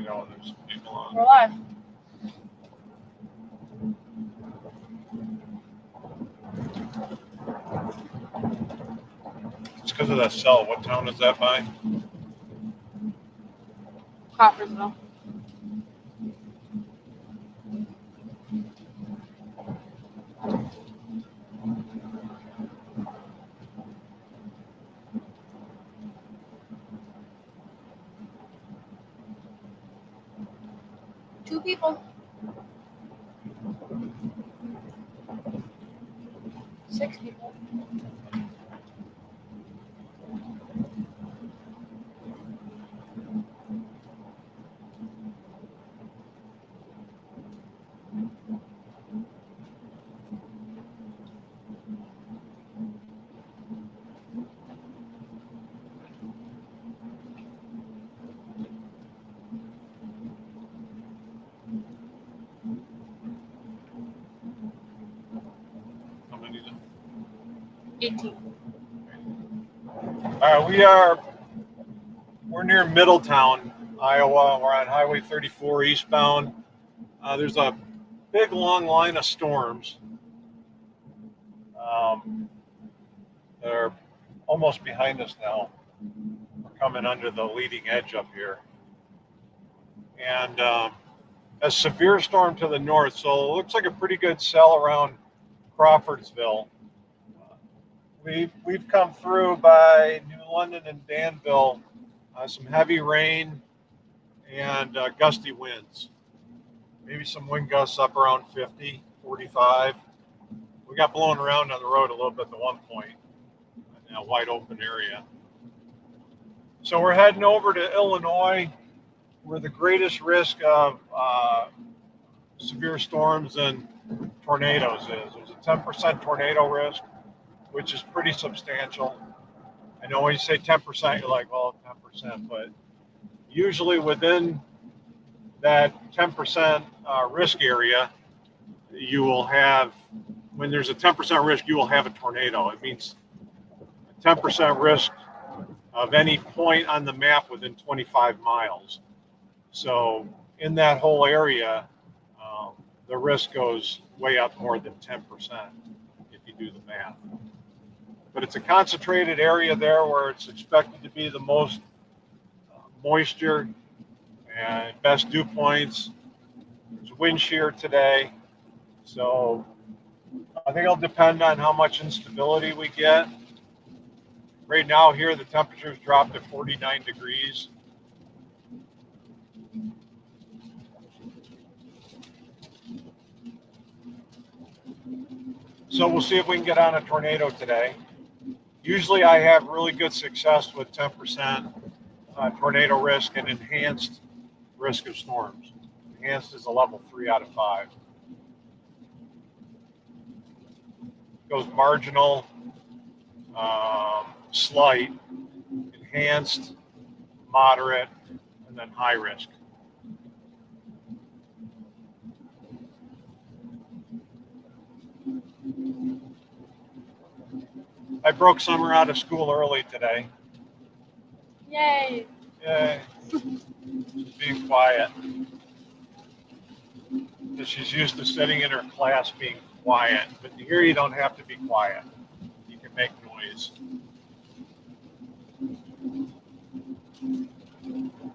You know, there's people on. We're live. It's because of that cell. What town is that by? Crawfordsville. Two people. 6 people. How many? 18. All right, we're near Middletown, Iowa. We're on Highway 34 eastbound. There's a big long line of storms. They're almost behind us now. We're coming under the leading edge up here. And a severe storm to the north, so it looks like a pretty good cell around Crawfordsville. We've come through by New London and Danville, some heavy rain and gusty winds. Maybe some wind gusts up around 50, 45. We got blown around on the road a little bit at one point in a wide open area. So we're heading over to Illinois, where the greatest risk of severe storms and tornadoes is. There's a 10% tornado risk, which is pretty substantial. I know when you say 10%, you're like, well, 10%, but usually within that 10% risk area, you will have, when there's a 10% risk, you will have a tornado. It means 10% risk of any point on the map within 25 miles. So in that whole area, the risk goes way up more than 10% if you do the math. But it's a concentrated area there where it's expected to be the most moisture and best dew points. There's wind shear today. So I think it'll depend on how much instability we get. Right now here, the temperature's dropped to 49 degrees. So we'll see if we can get on a tornado today. Usually I have really good success with 10% tornado risk and enhanced risk of storms. Enhanced is a level 3 out of 5. Goes marginal, slight, enhanced, moderate, and then high risk. I broke Summer out of school early today. Yay. Yay. She's being quiet. She's used to sitting in her class being quiet. But here you don't have to be quiet. You can make noise.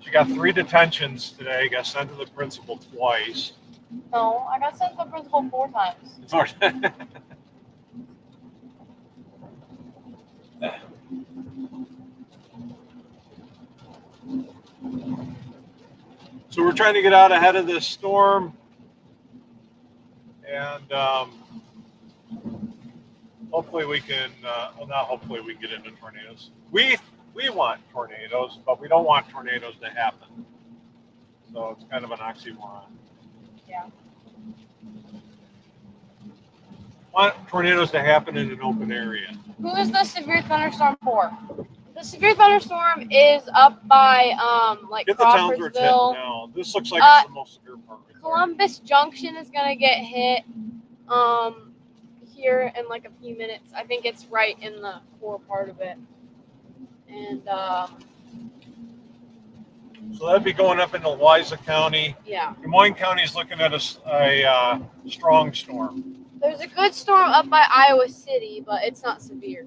She got 3 detentions today. Got sent to the principal twice. No, I got sent to the principal 4 times. So we're trying to get out ahead of this storm, and hopefully we can. Well, not hopefully we can get into tornadoes. We want tornadoes, but we don't want tornadoes to happen. So it's kind of an oxymoron. Yeah. Want tornadoes to happen in an open area. Who is the severe thunderstorm for? The severe thunderstorm is up by like Get the towns where it's hitting Crawfordsville. now. This looks like it's the most severe part. Right Columbus Junction is gonna get hit here in like a few minutes. I think it's right in the core part of it. And So that'd be going up into Louisa County. Yeah. Des Moines County is looking at a strong storm. There's a good storm up by Iowa City, but it's not severe.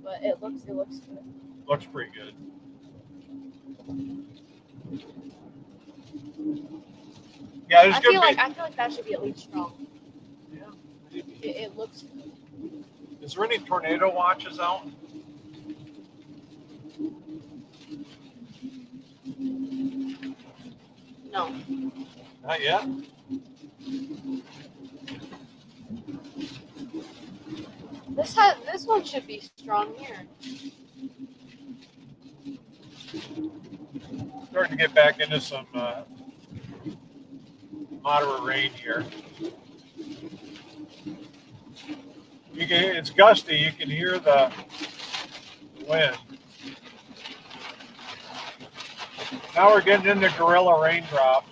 But it looks good. Looks pretty good. Yeah, there's I gonna feel be. like that should be at least strong. Yeah, maybe. It looks good. Is there any tornado watches out? No. Not yet. This one should be strong here. Starting to get back into some moderate rain here. It's gusty. You can hear the wind. Now we're getting into gorilla raindrops.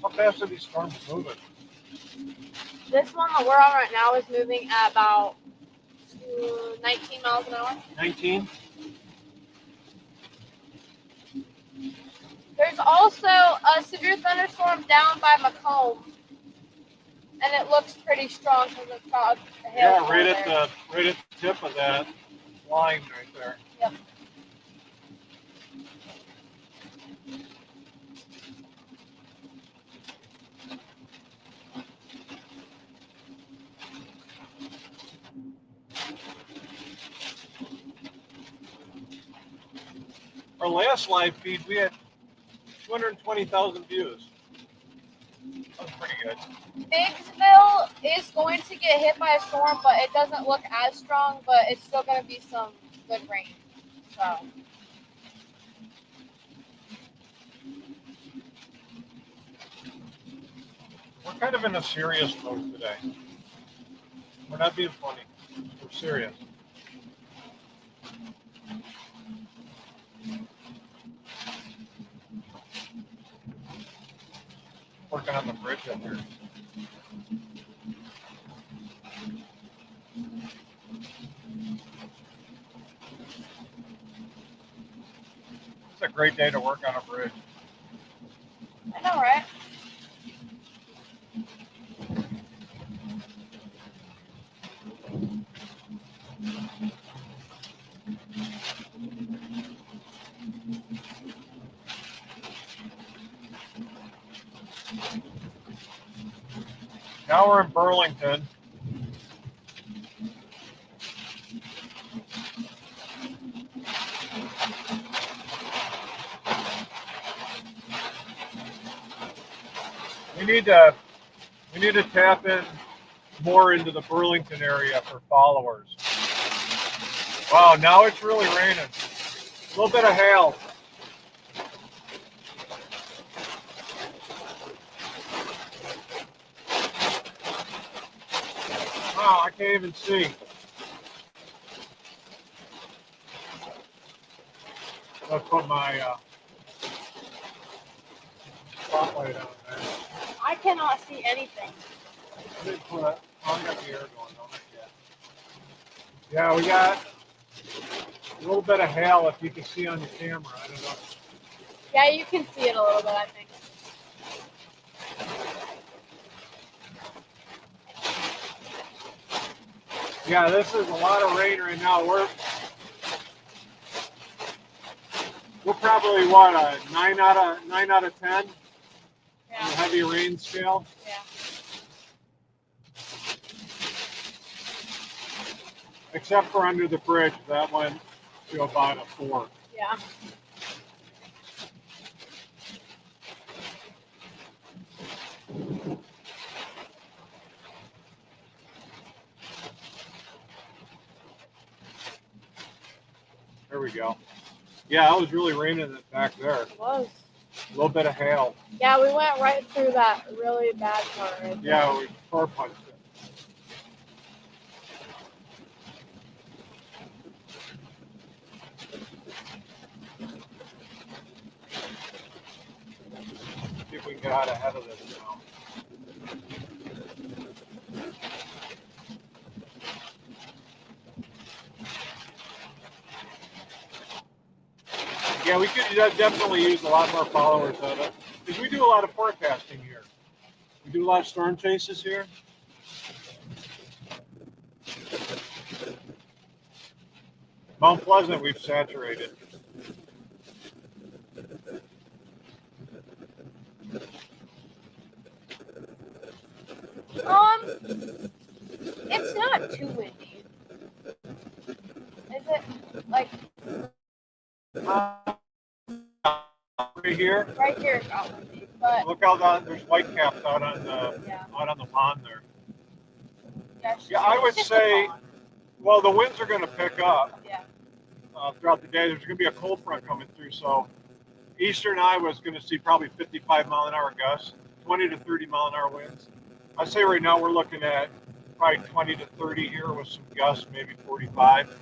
How fast are these storms moving? This one that we're on right now is moving at about 19 miles an hour. 19? There's also a severe thunderstorm down by Macomb, and it looks pretty strong because it's got a hail. Yeah, right at the tip of that line right there. Yep. Our last live feed, we had 220,000 views. That was pretty good. Biggsville is going to get hit by a storm, but it doesn't look as strong, but it's still going to be some good rain. So. We're kind of in a serious mode today. We're not being funny. We're serious. Working on the bridge up here. It's a great day to work on a bridge. I know, right? Now we're in Burlington. We need to tap in more into the Burlington area for followers. Wow, now it's really raining. A little bit of hail. Wow, I can't even see. I'll put my spotlight on there. I cannot see anything. I got the air going on it yet. Yeah, we got a little bit of hail if you can see on the camera. I don't know. Yeah, you can see it a little bit, I think. Yeah, this is a lot of rain right now. We're probably what, a 9 out of 10 on the heavy rain scale. Yeah. Except for under the bridge, that went to about a 4. Yeah. There we go. Yeah, it was really raining back there. It was. A little bit of hail. Yeah, we went right through that really bad part right there. Yeah, we car punched it. get out ahead of this now. Yeah, we could definitely use a lot more followers on it because we do a lot of forecasting here. We do a lot of storm chases here. Mount Pleasant, we've saturated. It's not too windy. Is it? Like Right here. right here it's not windy, but Look out on there's whitecaps out on the yeah. out on the pond there. Yeah, I would it's just say- a pond. Well, the winds are going to pick up Yeah. throughout the day. There's going to be a cold front coming through, so eastern Iowa is going to see probably 55 mile an hour gusts, 20 to 30 mile an hour winds. I'd say right now we're looking at probably 20 to 30 here with some gusts, maybe 45.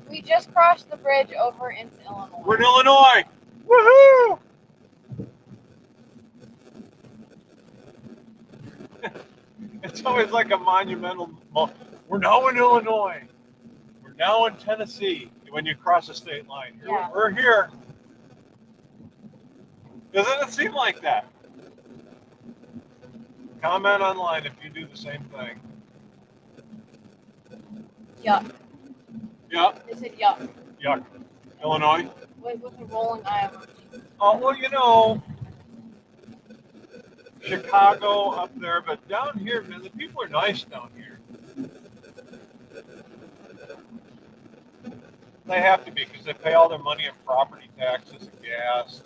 We just crossed the bridge over into Illinois. We're in Illinois. Woohoo! It's always like a monumental moment. We're now in Illinois. We're now in Tennessee when you cross the state line. Yeah. We're here. Doesn't it seem like that? Comment online if you do the same thing. Yuck. Yep. They said yuck. Yuck. Illinois. With the rolling eye emoji. Oh, well, you know, Chicago up there, but down here, man, the people are nice down here. They have to be because they pay all their money in property taxes and gas.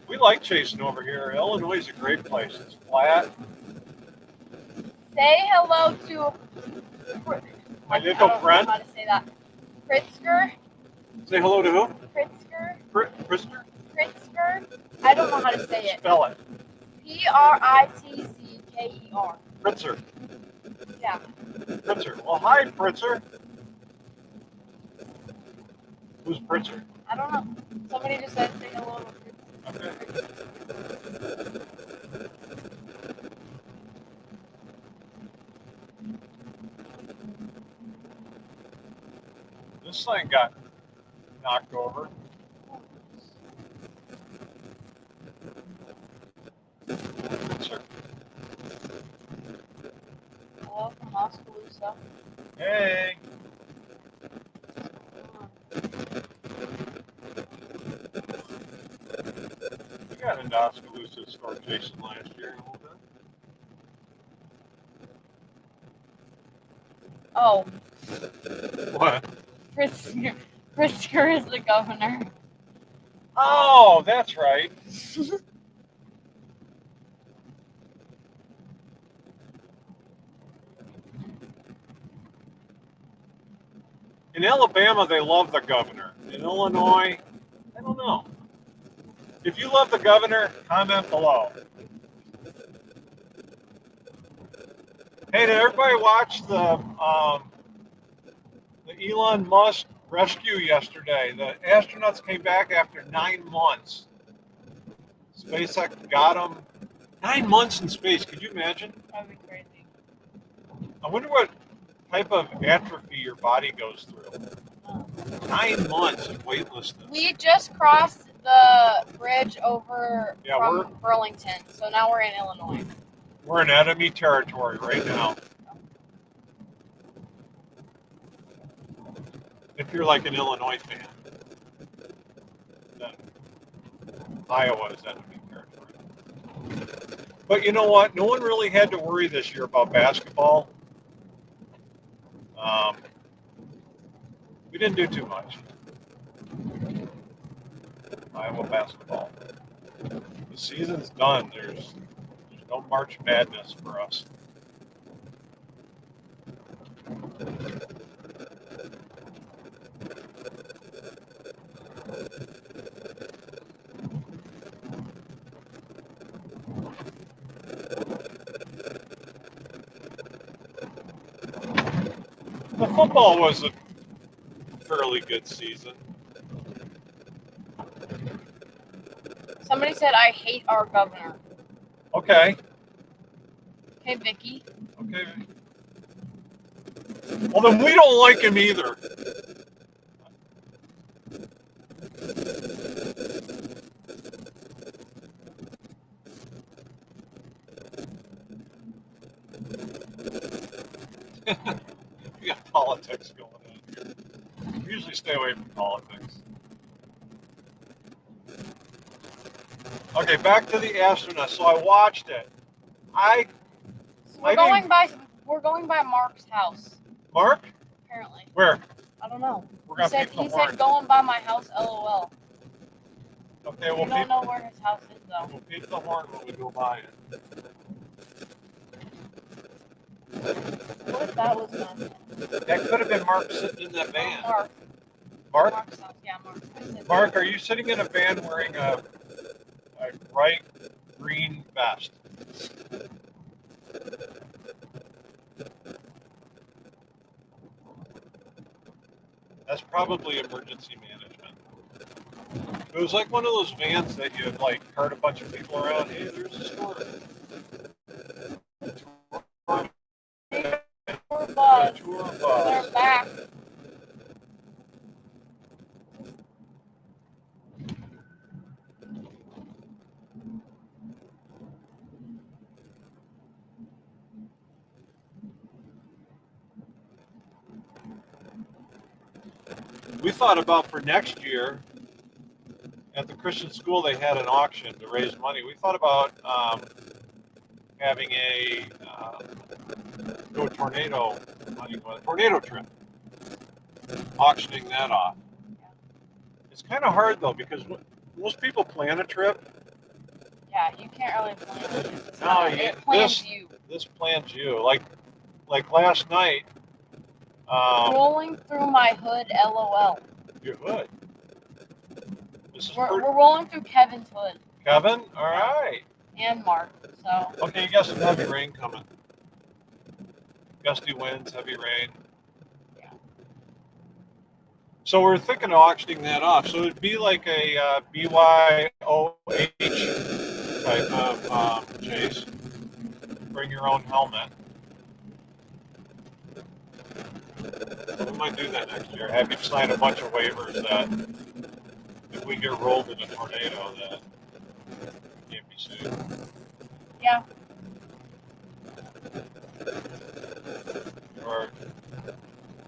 We like chasing over here. Illinois is a great place. It's flat. Say hello to My I little don't friend. know how to say that. Pritzker. Say hello to who? Pritzker. Pritzker? Pritzker. I don't know how to say it. Spell it. Pritzker. Pritzer. Yeah. Pritzer. Well, hi, Pritzer. Who's Pritzer? I don't know. Somebody just said say hello to Pritzker. Okay. This thing got knocked over. Pritzer. Hello from Oskaloosa. Hey. We got into Oskaloosa storm chasing last year a little bit. Oh, What? Pritzker is the governor. Oh, that's right. In Alabama, they love the governor. In Illinois, I don't know. If you love the governor, comment below. Hey, did everybody watch the Elon Musk rescue yesterday? The astronauts came back after 9 months. SpaceX got them. 9 months in space. Could you imagine? That'd be crazy. I wonder what type of atrophy your body goes through. 9 months of weightlessness. We just crossed the bridge over Yeah, from Burlington, so now we're in Illinois. We're in enemy territory right now. If you're like an Illinois fan, then Iowa is enemy territory. But you know what? No one really had to worry this year about basketball. We didn't do too much. Iowa basketball. The season's done. There's no March Madness for us. The football was a fairly good season. Somebody said I hate our governor. Okay. Hey, Vicky. Okay. Well, then we don't like him either. We got politics going on here. We usually stay away from politics. Okay, back to the astronaut. So I watched it. So we're going by Mark's house. Mark? Apparently. Where? I don't know. We're gonna peep the He horn. said going by my house, LOL. Okay, We don't know where his house is though. We'll peep the horn when we go by it. What if that was not him? That could have been Mark sitting in that van. Mark. Mark? Mark's house. Yeah, Mark. Mark, are you sitting in a van wearing a bright green vest? That's probably emergency management. It was like one of those vans that you like cart a bunch of people around. Hey, there's a store. Tour bus. Tour bus. They're back. We thought about for next year at the Christian school they had an auction to raise money. We thought about having a tornado trip, auctioning that off. It's kind of hard though because most people plan a trip. Yeah, you can't really plan it. No, It plans you. This plans you. Like last night. Rolling through my hood, LOL. Your hood. We're rolling through Kevin's hood. Kevin? All right. And Mark. So. Okay, you got some heavy rain coming. Gusty winds, heavy rain. Yeah. So we're thinking of auctioning that off. So it'd be like a BYOH type of chase. Bring your own helmet. We might do that next year. Have you sign a bunch of waivers that if we get rolled in a tornado that you can't be sued. Yeah.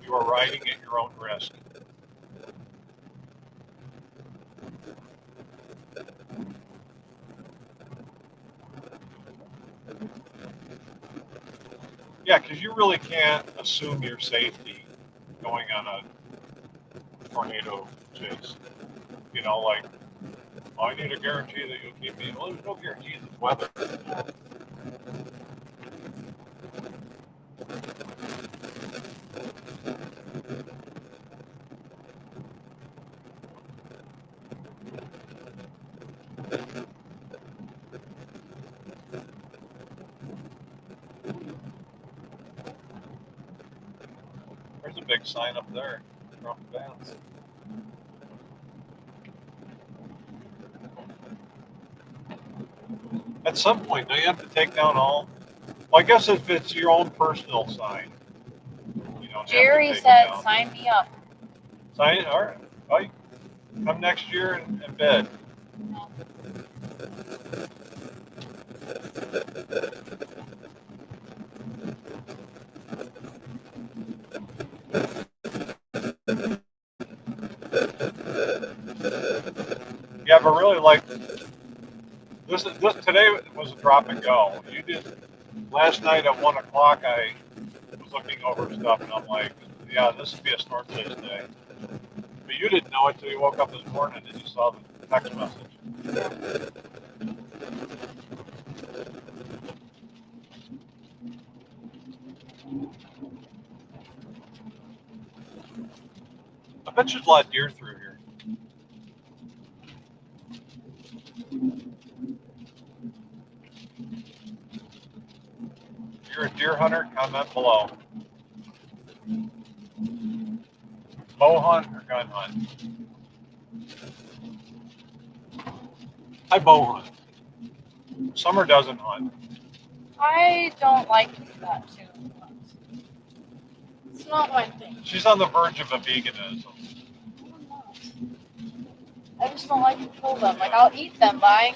You are riding at your own risk. Yeah, because you really can't assume your safety going on a tornado chase. You know, like, I need a guarantee that you'll keep me. Well, there's no guarantee of the weather. There's a big sign up there. Trump Vans. At some point, now you have to take down all. Well, I guess if it's your own personal sign, you don't Jerry have to take said, it down. sign me up. Sign it? All right. Well, come next year and bid. No. Yeah, but really, like this today was a drop and go. You did last night at 1 o'clock. I was looking over stuff, and I'm like, yeah, this would be a storm chase day. But you didn't know it till you woke up this morning and you saw the text message. I bet there's a lot of deer through here. If you're a deer hunter, comment below. Bow hunt or gun hunt? I bow hunt. Summer doesn't hunt. I don't like that too much. It's not my thing. She's on the verge of a veganism. I'm not. I just don't like to kill them. Like, I'll eat them, but I'm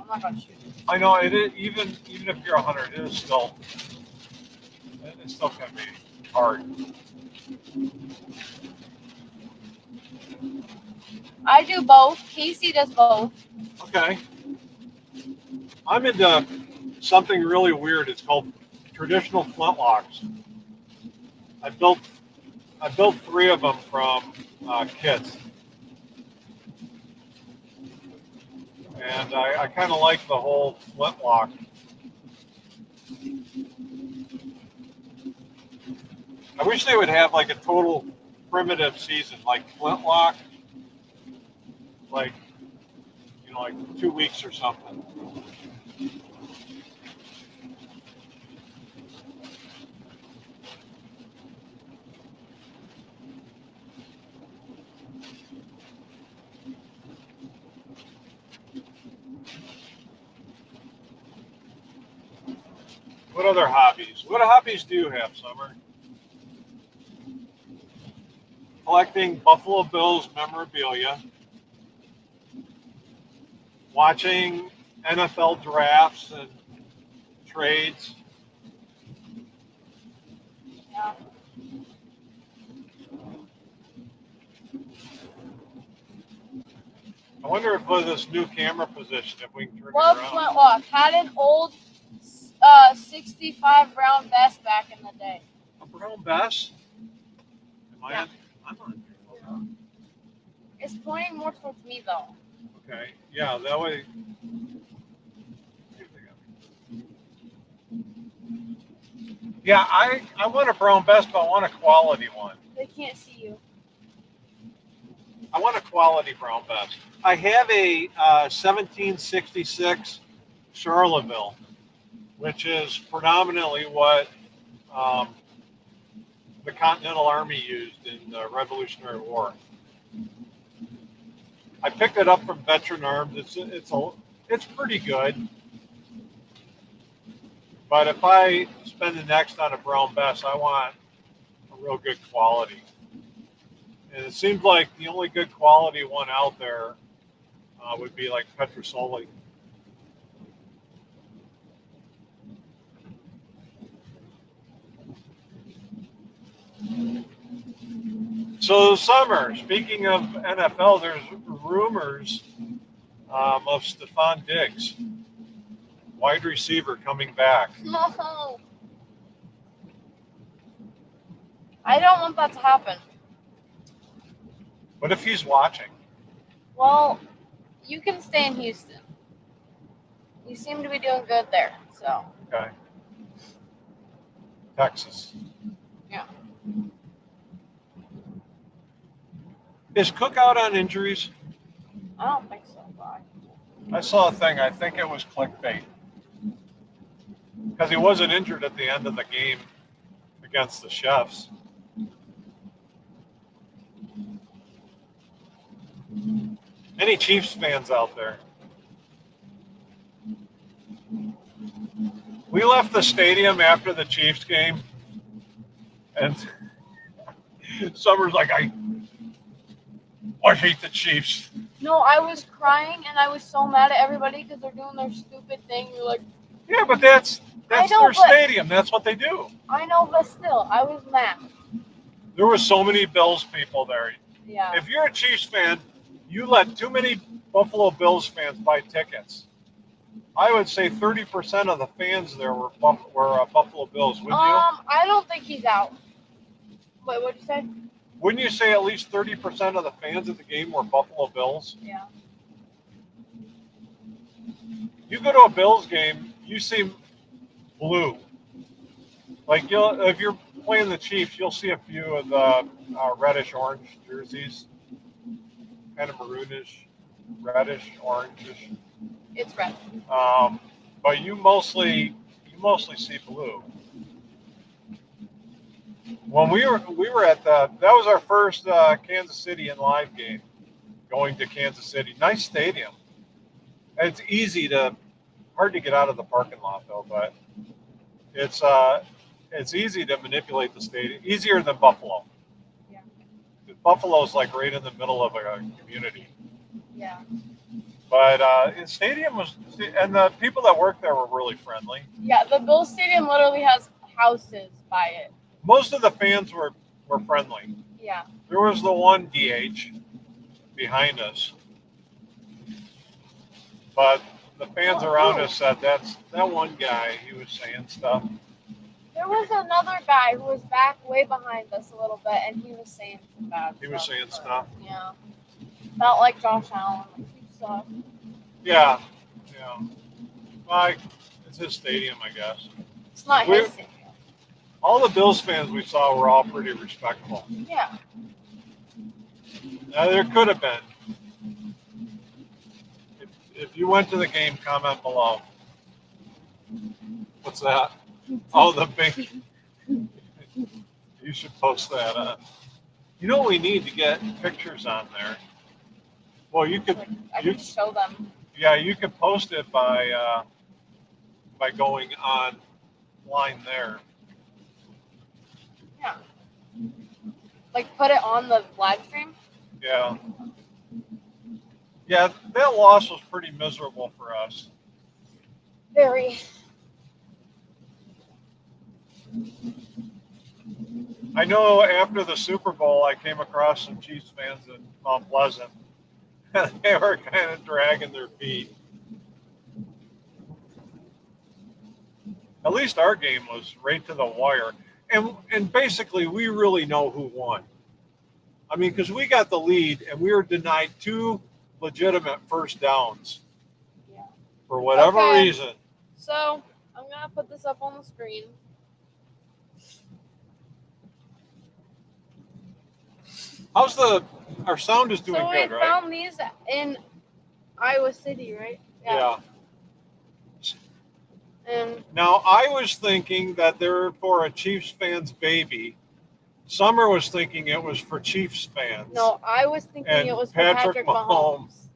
not gonna shoot them. I know it is, even if you're a hunter, it still can be hard. I do both. Casey does both. Okay. I'm into something really weird. It's called traditional flintlocks. I built 3 of them from kits, and I kind of like the whole flintlock. I wish they would have like a total primitive season, like flintlock, like 2 weeks or something. What other hobbies? What hobbies do you have, Summer? Collecting Buffalo Bills memorabilia, watching NFL drafts and trades. Yeah. I wonder if with this new camera position, if we can turn Love it around. flintlock. Had an old 65 brown vest back in the day. A brown Bess? Am I Yeah. on? I'm on. It's pointing more towards me though. Okay. Yeah, that way. Yeah, I want a brown Bess, but I want a quality one. They can't see you. I want a quality brown Bess. I have a 1766 Charleville, which is predominantly what the Continental Army used in the Revolutionary War. I picked it up from Veteran Arms. It's pretty good. But if I spend the next on a brown Bess, I want a real good quality. And it seems like the only good quality one out there would be like Petrosoli. So Summer, speaking of NFL, there's rumors of Stephon Diggs, wide receiver, coming back. No. I don't want that to happen. What if he's watching? Well, you can stay in Houston. You seem to be doing good there, so. Okay. Texas. Yeah. Is Cook out on injuries? I don't think so, but I saw a thing. I think it was clickbait. Because he wasn't injured at the end of the game against the Chefs. Any Chiefs fans out there? We left the stadium after the Chiefs game, and Summer's like, I hate the Chiefs. No, I was crying and I was so mad at everybody because they're doing their stupid thing. You're like, yeah, but that's I know, their but- stadium. That's what they do. I know, but still, I was mad. There were so many Bills people there. Yeah. If you're a Chiefs fan, you let too many Buffalo Bills fans buy tickets. I would say 30% of the fans there were Buffalo Bills. Wouldn't you? I don't think he's out. Wait, what'd you say? Wouldn't you say at least 30% of the fans at the game were Buffalo Bills? Yeah. You go to a Bills game, you see blue. Like if you're playing the Chiefs, you'll see a few of the reddish orange jerseys, kind of maroonish, reddish orangish. It's red. But you mostly see blue. When we were at that was our first Kansas City in live game, going to Kansas City. Nice stadium. It's hard to get out of the parking lot though, but it's easy to manipulate the stadium, easier than Buffalo. Yeah. Buffalo's like right in the middle of a community. Yeah. But the stadium was, and the people that worked there were really friendly. Yeah, the Bills Stadium literally has houses by it. Most of the fans were friendly. Yeah. There was the one DH behind us, but the fans around us said that one guy, he was saying stuff. There was another guy who was back way behind us a little bit, and he was saying some bad He was saying stuff. Yeah. Felt like Josh Allen. Like, he sucked. Yeah. Like, it's his stadium, I guess. It's not his stadium. All the Bills fans we saw were all pretty respectful. Yeah. There could have been. If you went to the game, comment below. What's that? Oh, the big. You should post that. You know what we need to get pictures on there? Well, you could. I can show them. Yeah, you could post it by going online there. Yeah. Like put it on the live stream? Yeah. Yeah, that loss was pretty miserable for us. Very. I know after the Super Bowl, I came across some Chiefs fans in Mount Pleasant, and they were kind of dragging their feet. At least our game was right to the wire. And basically, we really know who won. I mean, because we got the lead, and we were denied 2 legitimate first downs. Yeah. For whatever reason. So, I'm going to put this up on the screen. Our sound is doing good, right? So we found these in Iowa City, right? Yeah. And now, I was thinking that they're for a Chiefs fan's baby. Summer was thinking it was for Chiefs fans. No, I was thinking it was for Patrick Mahomes.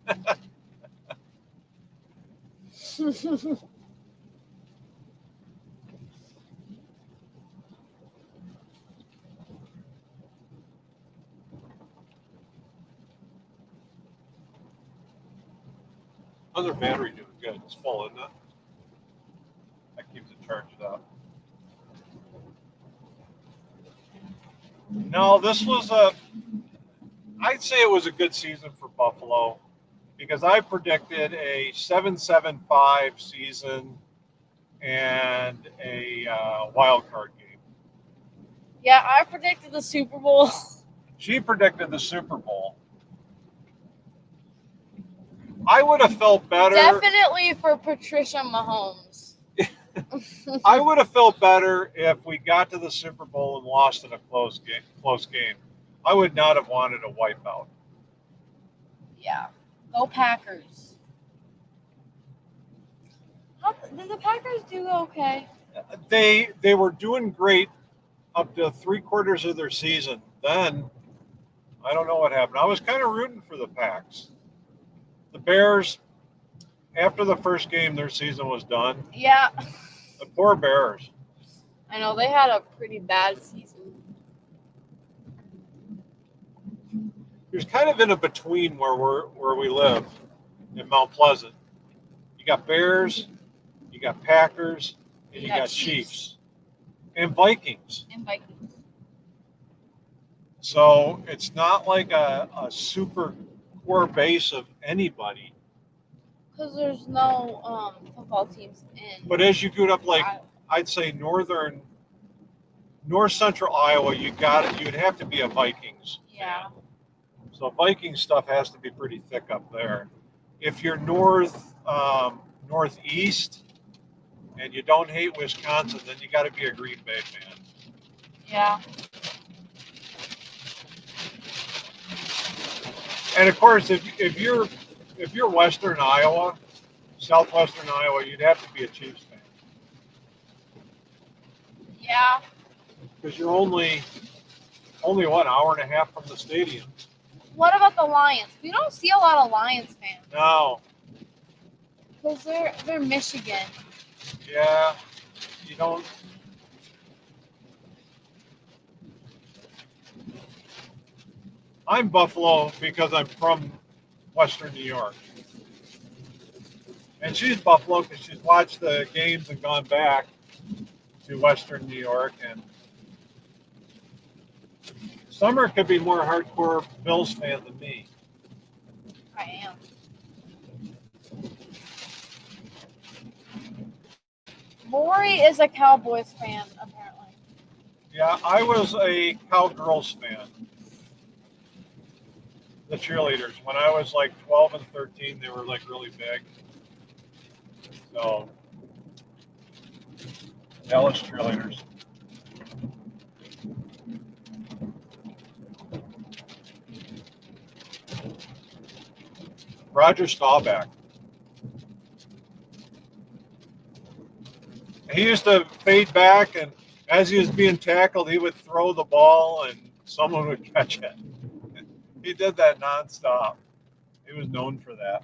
How's their battery doing? Good. It's full, isn't it? That keeps it charged up. No, I'd say it was a good season for Buffalo because I predicted a 7-7-5 season and a wild card game. Yeah, I predicted the Super Bowl. She predicted the Super Bowl. I would have felt better. Definitely for Patricia Mahomes. I would have felt better if we got to the Super Bowl and lost in a close game. I would not have wanted a wipeout. Yeah. Go Packers. Did the Packers do okay? They were doing great up to 3/4 of their season. Then, I don't know what happened. I was kind of rooting for the Packs. The Bears, after the first game, their season was done. Yeah. The poor Bears. I know, they had a pretty bad season. It was kind of in a between where we live in Mount Pleasant. You got Bears, you got Packers, and you got Chiefs. And Vikings. So it's not like a super core base of anybody. Because there's no football teams in. But as you go up, like I'd say north central Iowa, you'd have to be a Vikings. Yeah. fan. So Viking stuff has to be pretty thick up there. If you're northeast and you don't hate Wisconsin, then you got to be a Green Bay fan. Yeah. And of course, if you're Western Iowa, Southwestern Iowa, you'd have to be a Chiefs fan. Yeah. Because you're only what, hour and a half from the stadium. What about the Lions? We don't see a lot of Lions fans. No. Because they're Michigan. Yeah, you don't. I'm Buffalo because I'm from Western New York. And she's Buffalo because she's watched the games and gone back to Western New York. And Summer could be more hardcore Bills fan than me. I am. Maury is a Cowboys fan, apparently. Yeah, I was a Cowgirls fan. The cheerleaders. When I was like 12 and 13, they were like really big. So, Dallas cheerleaders. Roger Staubach. He used to fade back, and as he was being tackled, he would throw the ball, and someone would catch it. He did that nonstop. He was known for that.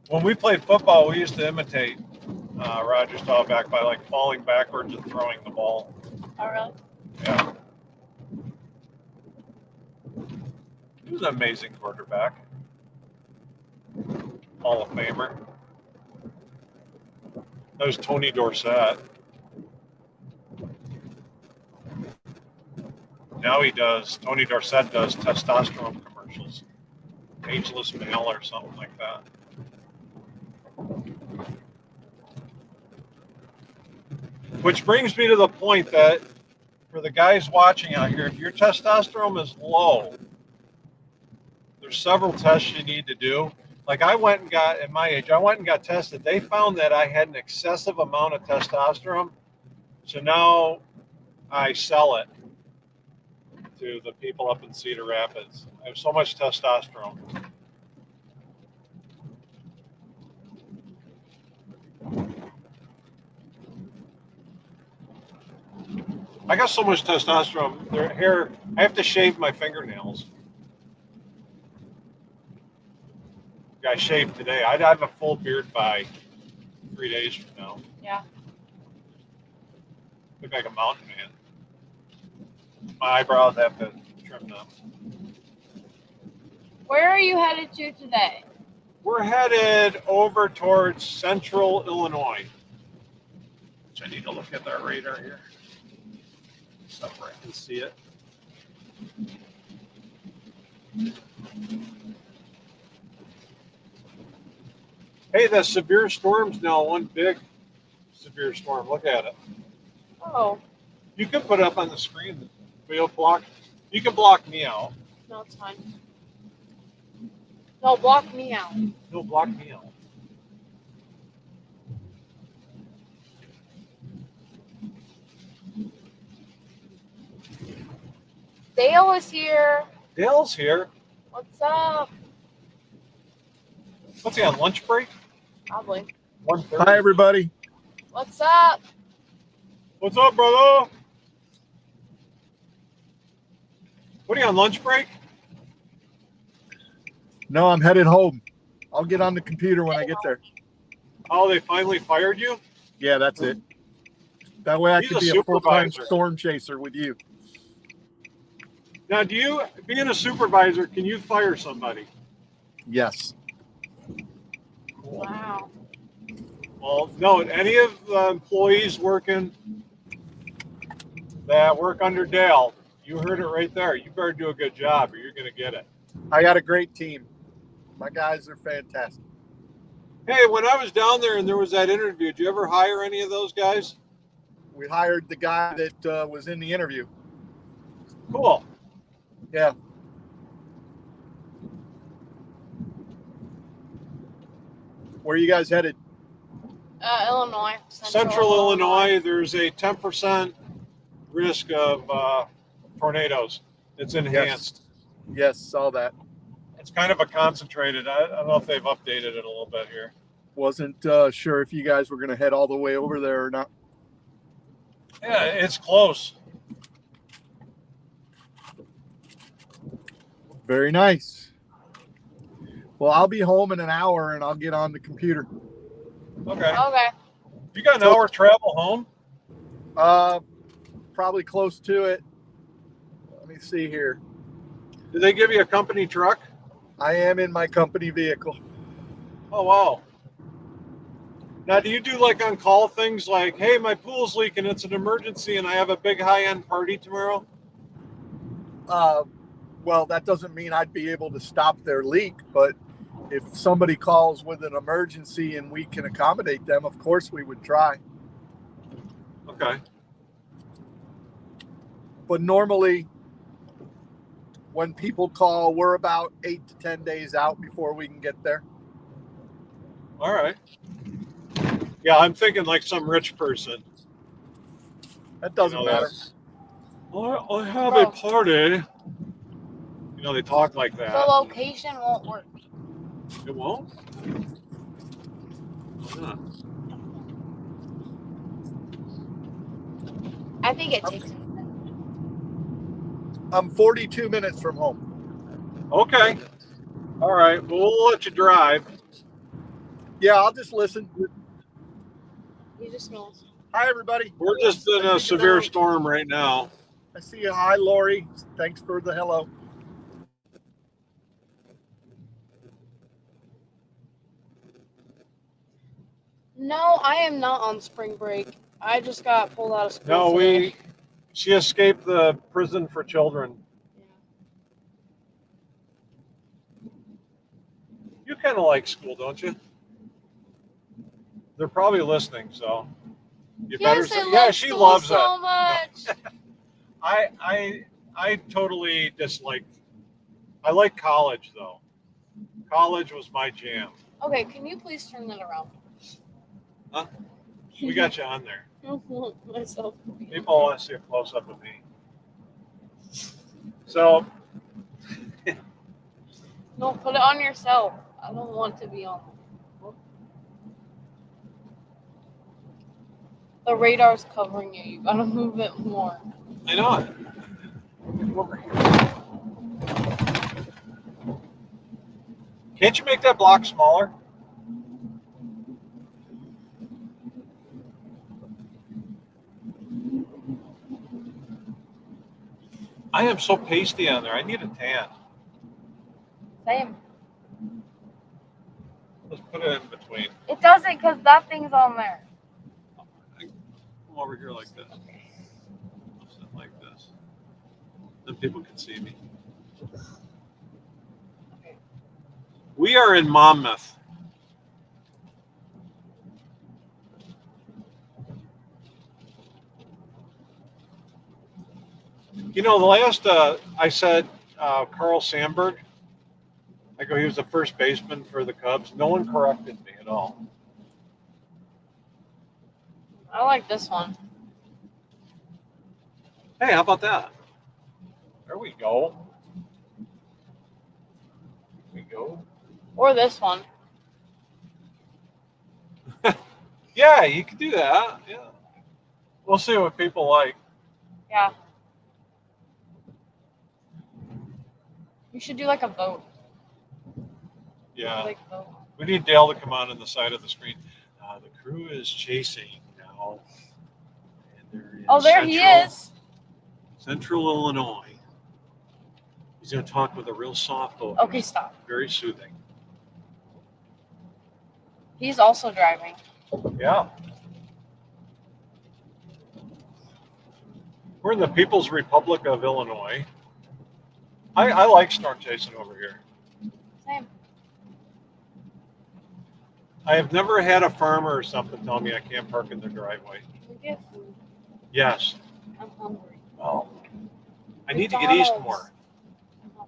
When we played football, we used to imitate Roger Staubach by like falling backwards and throwing the ball. Oh, really? Yeah. He was an amazing quarterback. Hall of Famer. That was Tony Dorsett. Now Tony Dorsett does testosterone commercials. Ageless male or something like that. Which brings me to the point that for the guys watching out here, if your testosterone is low, there's several tests you need to do. Like I went and got, at my age, I went and got tested. They found that I had an excessive amount of testosterone. So now I sell it to the people up in Cedar Rapids. I have so much testosterone. I got so much testosterone. Their hair, I have to shave my fingernails. I shaved today. I'd have a full beard by 3 days from now. Yeah. Look like a mountain man. My eyebrows have to trim them. Where are you headed to today? We're headed over towards central Illinois. Which I need to look at that radar here. So where I can see it. Hey, the severe storm's now one big severe storm. Look at it. Oh, You can put it up on the screen. But you can block me out. no, it's fine. No, block me out. No, block me out. Dale is here. Dale's here. What's up? What's he on lunch break? Probably. 1:30. Hi, everybody. What's up? What's up, brother? What are you on lunch break? No, I'm headed home. I'll get on the computer when I get there. Oh, they finally fired you? Yeah, that's it. That way I He's can a be a full-time supervisor. storm chaser with you. Now, being a supervisor, can you fire somebody? Yes. Cool. Wow. Well, no, any of the employees that work under Dale, you heard it right there. You better do a good job or you're going to get it. I got a great team. My guys are fantastic. Hey, when I was down there and there was that interview, did you ever hire any of those guys? We hired the guy that was in the interview. Cool. Yeah. Where are you guys headed? Illinois. Central Illinois, there's a 10% risk of tornadoes. It's enhanced. Yes, saw that. It's kind of a concentrated. I don't know if they've updated it a little bit here. Wasn't sure if you guys were going to head all the way over there or not. Yeah, it's close. Very nice. Well, I'll be home in an hour and I'll get on the computer. Okay. Okay. You got an hour travel home? Probably close to it. Let me see here. Did they give you a company truck? I am in my company vehicle. Oh, wow. Now, do you do like on call things like, hey, my pool's leaking, it's an emergency, and I have a big high end party tomorrow? Well, that doesn't mean I'd be able to stop their leak, but if somebody calls with an emergency and we can accommodate them, of course we would try. Okay. But normally, when people call, we're about 8 to 10 days out before we can get there. All right. Yeah, I'm thinking like some rich person. That doesn't matter. I have Bro. a party. You know, they talk like The that. location won't work. It won't? Why not? I think it takes. I'm 42 minutes from home. Okay. All right. Well, we'll let you drive. Yeah, I'll just listen. You just knows. Hi, everybody. We're just in a severe storm right now. I see you. Hi, Lori. Thanks for the hello. No, I am not on spring break. I just got pulled out of school. No, today. she escaped the prison for children. Yeah. You kind of like school, don't you? They're probably listening, so you better Yes, say, I yeah, love she school loves so it. much. I totally disliked. I like college though. College was my jam. Okay, can you please turn that around? Huh? We got you on there. I don't want myself. People want to see a close up of me. So No, put it on yourself. I don't want to be on. The radar's covering you. You gotta move it more. I know it. Come over here. Can't you make that block smaller? I am so pasty on there. I need a tan. Same. Let's put it in between. It doesn't because that thing's on there. Come over here like this. Something like this. Then people can see me. We are in Monmouth. You know, the last I said Carl Sandburg. I go, he was the first baseman for the Cubs. No one corrected me at all. I like this one. Hey, how about that? There we go. There we go. Or this one. Yeah, you can do that. Yeah. We'll see what people like. Yeah. You should do like a vote. Yeah. Like vote. We need Dale to come on the side of the screen. The crew is chasing now. And they're in Oh, there he is. Central Illinois. He's going to talk with a real soft voice. Okay, stop. Very soothing. He's also driving. Yeah. We're in the People's Republic of Illinois. I like storm chasing over here. Same. I have never had a farmer or something tell me I can't park in their driveway. We get food. Yes. I'm hungry. Oh. I need to get east McDonald's. more. Okay.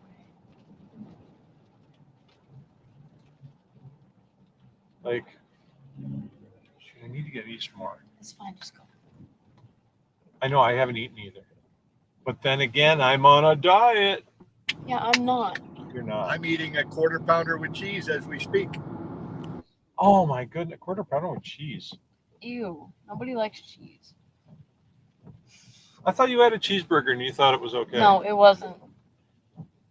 Like, shoot, I need to get east more. It's fine. Just go. I know I haven't eaten either. But then again, I'm on a diet. Yeah, I'm not. You're not. I'm eating a quarter pounder with cheese as we speak. Oh my goodness, quarter pounder with cheese. Ew. Nobody likes cheese. I thought you had a cheeseburger and you thought it was okay. No, it wasn't.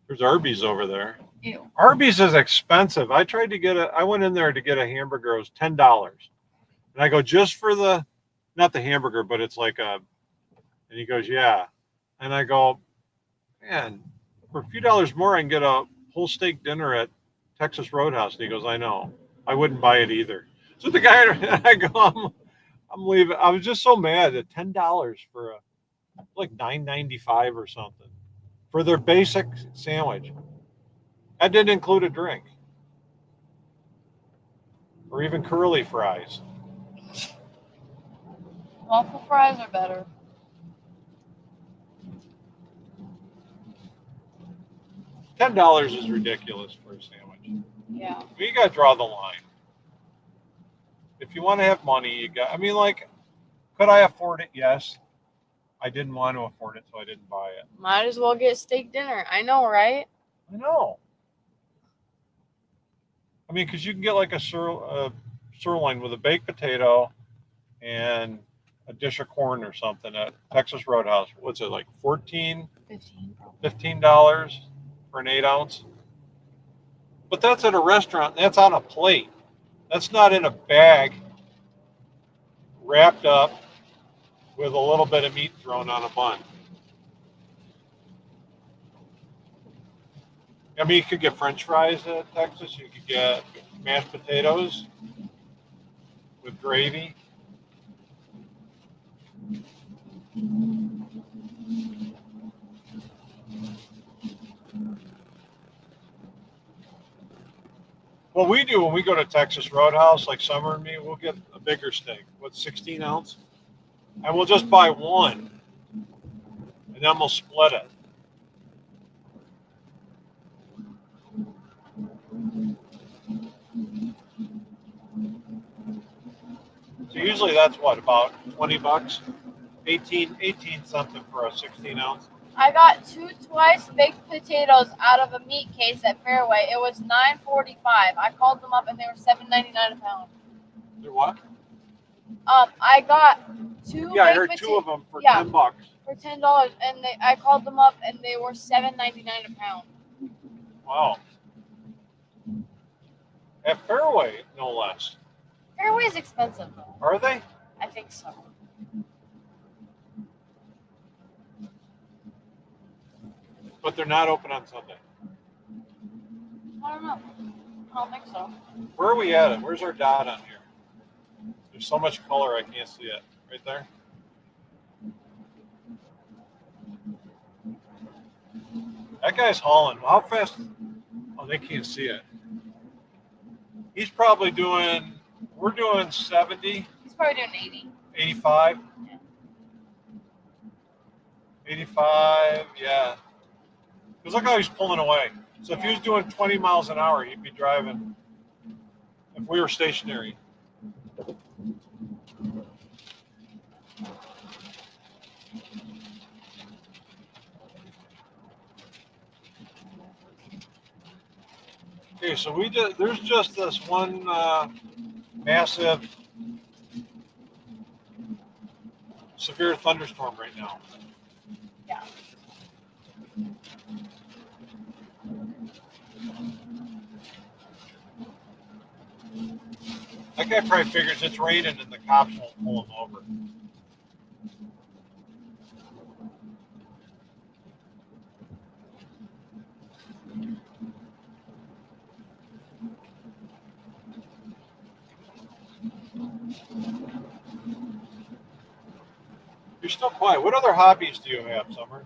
There's Arby's over there. Ew. Arby's is expensive. I went in there to get a hamburger. It was $10. And I go, just for not the hamburger, but it's like and he goes, yeah. And I go, man, for a few dollars more, I can get a whole steak dinner at Texas Roadhouse. And he goes, I know. I wouldn't buy it either. So the guy, I go, I'm leaving. I was just so mad at $10 for like $9.95 or something for their basic sandwich. That didn't include a drink or even curly fries. Waffle fries are better. $10 is ridiculous for a sandwich. Yeah. You got to draw the line. If you want to have money, I mean, like, could I afford it? Yes. I didn't want to afford it, so I didn't buy it. Might as well get steak dinner. I know, right? I know. I mean, because you can get like a sirloin with a baked potato and a dish of corn or something at Texas Roadhouse. What's it, like 14 $15 for an 8-ounce? But that's at a restaurant. That's on a plate. That's not in a bag wrapped up with a little bit of meat thrown on a bun. I mean, you could get French fries at Texas. You could get mashed potatoes with gravy. What we do when we go to Texas Roadhouse, like Summer and me, we'll get a bigger steak. What's 16 ounce? And we'll just buy one. And then we'll split it. So usually that's what, about 20 bucks? 18 something for a 16 ounce. I got 2 twice baked potatoes out of a meat case at Fairway. It was $9.45. I called them up and they were $7.99 a pound. They're what? I got 2. Yeah, I heard 2 of them for 10 bucks. For $10, and I called them up and they were $7.99 a pound. Wow. At Fairway, no less. Fairway is expensive though. Are they? I think so. But they're not open on Sunday. I don't know. I don't think so. Where are we at? Where's our dot on here? There's so much color I can't see it. Right there? That guy's hauling. How fast? Oh, they can't see it. He's probably doing, we're doing 70. He's probably doing 80. 85? Yeah. 85, yeah. Because look how he's pulling away. So if he was doing 20 miles an hour, he'd be driving, if we were stationary. Okay, so there's just this one massive severe thunderstorm right now. Yeah. That guy probably figures it's raining and the cops won't pull him over. You're still quiet. What other hobbies do you have, Summer?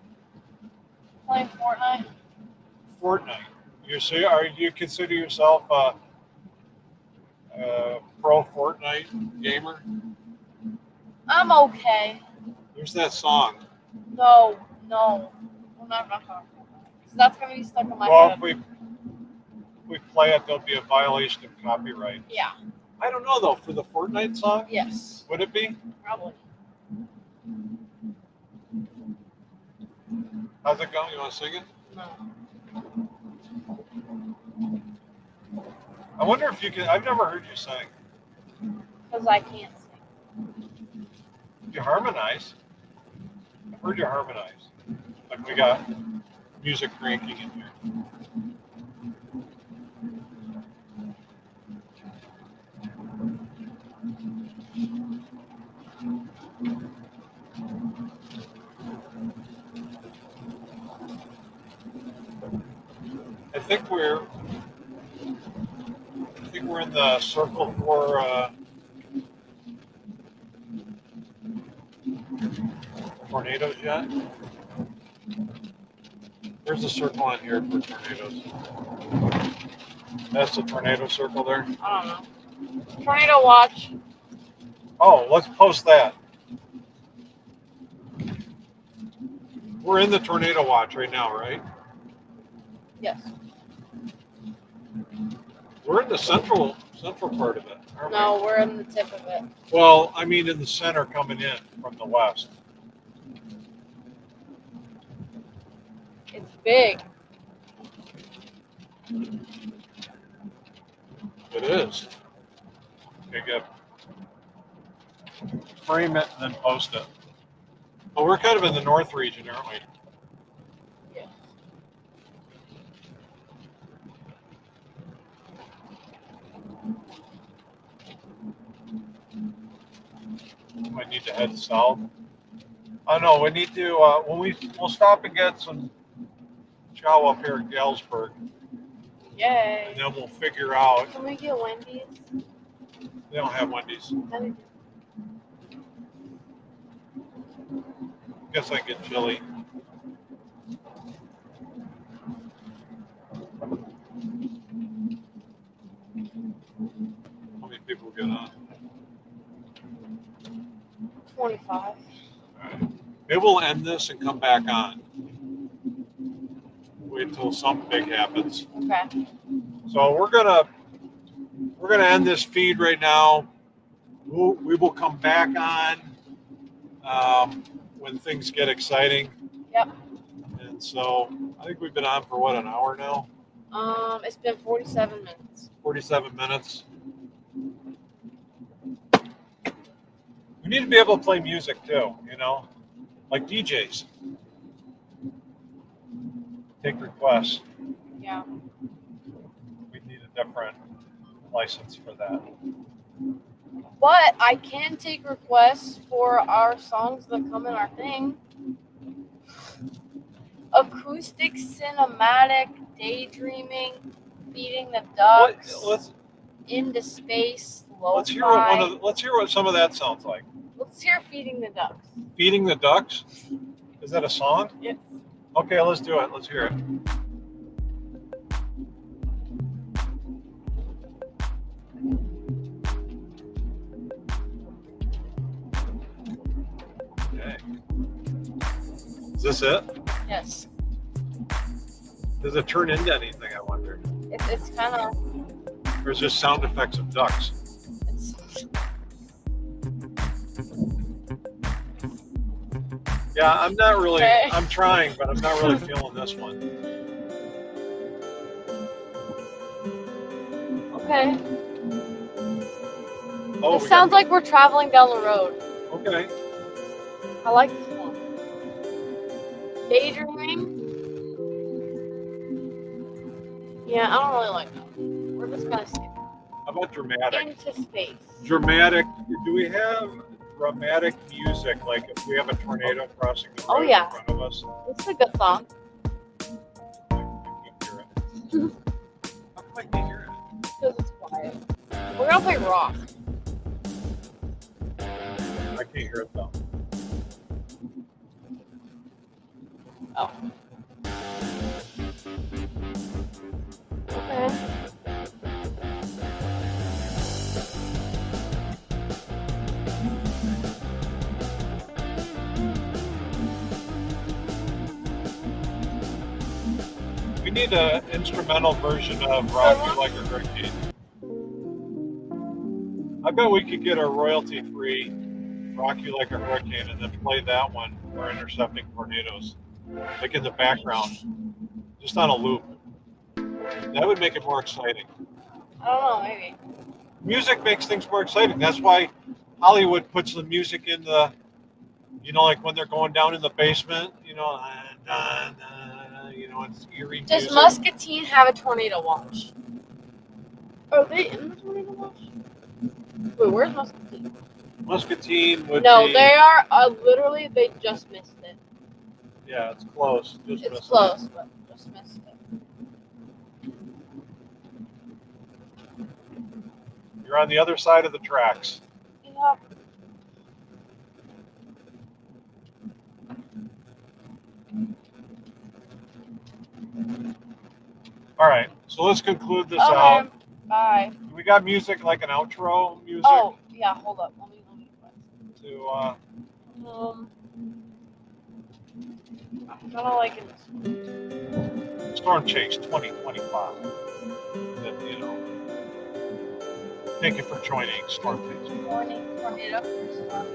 Playing Fortnite. Fortnite. Are you consider yourself a pro Fortnite gamer? I'm okay. There's that song. No. We're not gonna talk about that. Because that's gonna be stuck in my Well, head. if we play it, there'll be a violation of copyright. Yeah. I don't know though. For the Fortnite song, Yes. would it be? Probably. How's it going? You want to sing it? No. I wonder if you can. I've never heard you sing. Because I can't sing. You harmonize. I've heard you harmonize. Like we got music cranking in here. think we're in the circle for tornadoes yet. There's a circle on here for tornadoes. That's the tornado circle there. I don't know. Tornado watch. Oh, let's post that. We're in the tornado watch right now, right? Yes. We're in the central part of it, aren't No, we're in the tip of it. we? Well, I mean in the center coming in from the west. It's big. It is. Okay, good. Frame it and then post it. Well, we're kind of in the north region, aren't we? Yeah. Might need to head south. Oh no, we need to. We'll stop and get some chow up here in Galesburg, Yay. and then we'll figure out. Can we get Wendy's? They don't have Wendy's. Guess I get chili. How many people get on? 25. All right. Maybe we'll end this and come back on. Wait till something big happens. Okay. So we're gonna end this feed right now. We will come back on when things get exciting. Yep. And so I think we've been on for what, an hour now? It's been 47 minutes. 47 minutes. We need to be able to play music too, like DJs. Take requests. Yeah. We need a different license for that. But I can take requests for our songs that come in our thing. Acoustic, cinematic, daydreaming, feeding the ducks, into space, lo-fi. Let's hear what some of that sounds like. Let's hear feeding the ducks. Feeding the ducks? Is that a song? Yes. Okay, let's do it. Let's hear it. Okay. Is this it? Yes. Does it turn into anything, I wonder? It's kind of. Or is it just sound effects of ducks? Yeah, I'm not really, Okay. I'm trying, but I'm not really feeling this one. Okay. Oh, It sounds like we're traveling down the road. Okay. I like this one. Daydreaming? Yeah, I don't really like that. We're just gonna skip How about dramatic? into space. Dramatic. Do we have dramatic music? Like if we have a tornado crossing the road Oh, yeah. in front of us? This is a good song. I can't hear it. How come I can't hear it? Because it's quiet. We're gonna play rock. I can't hear it though. Oh. Okay. We need an instrumental version of Rock You Like a Hurricane. I bet we could get a royalty-free Rock You Like a Hurricane and then play that one for intercepting tornadoes. Like in the background. Just on a loop. That would make it more exciting. I don't know, maybe. Music makes things more exciting. That's why Hollywood puts the music in the, like when they're going down in the basement, it's eerie Does music. Muscatine have a tornado watch? Are they in the tornado watch? Wait, where's Muscatine? Muscatine would No, be, they are literally, they just missed it. yeah, it's close. Just It's missing it. close, but just missed it. You're on the other side of the tracks. Yep. All right, so let's conclude this Okay. out. Bye. We got music, like an outro music Oh, yeah, hold up. Let me to. I'm gonna like it. Storm Chase 2025. That, you know. Thank you for joining Storm Chase. Morning tornado for storm.